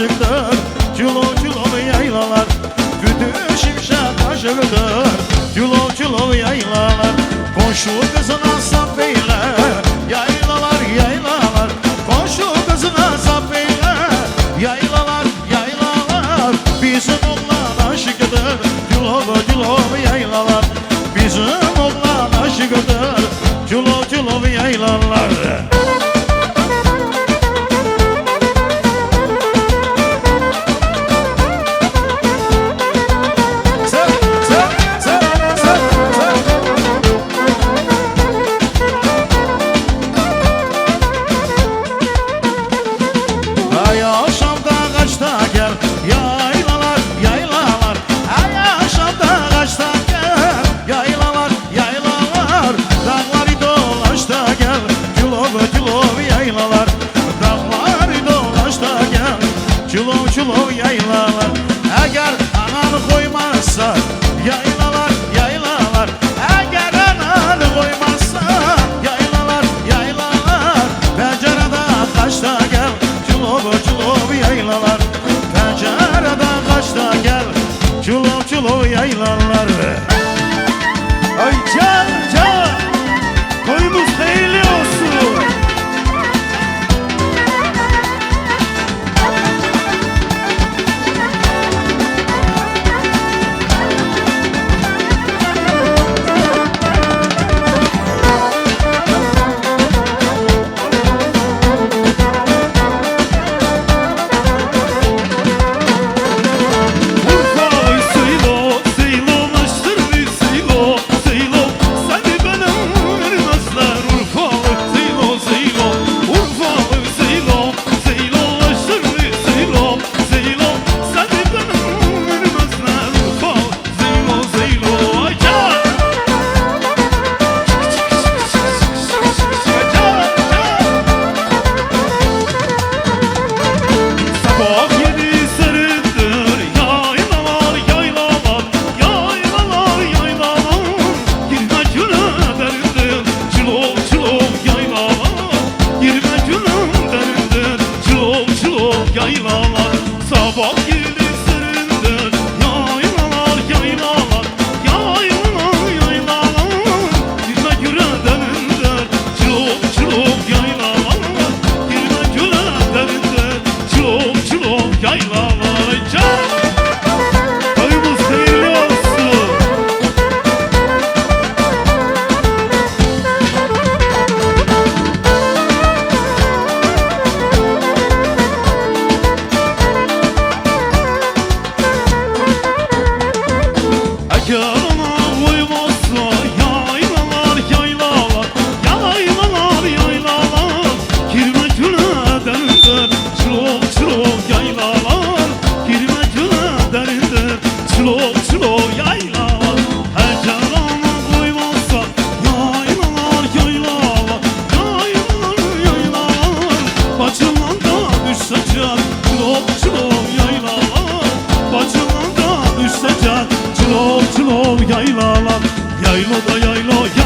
aşıktır. Çulov çulov yaylalar, bütün şimşek aşıktır. Çulov çulov yaylalar, komşu kızına sap eyle. Yaylalar yaylalar, komşu kızına sap eyle. Yaylalar yaylalar, bizim oğlan aşıktır. Çulov çulov yaylalar, bizim oğlan aşıktır. Çulov çulov yaylalar. Çulov çulov yaylalar, eğer ananı koymazsa yaylalar yaylalar, eğer ananı koymazsa yaylalar yaylalar. Pencerede kaçta gel, çulov çulov yaylalar. Pencerede kaçta gel, çulov çulov yaylalar. Ay can can, koyumuz hayırlı olsun. Yaylalar, sabah gelir süründür. Yaylalar, yaylalar, yaylalar, yaylalar. Girme güre derindir, çılop çılop yaylalar. Girme güre derindir, çılop çılop yaylalar. Koyumuz hayırlı olsun. Yaylalar, yaylada yayla.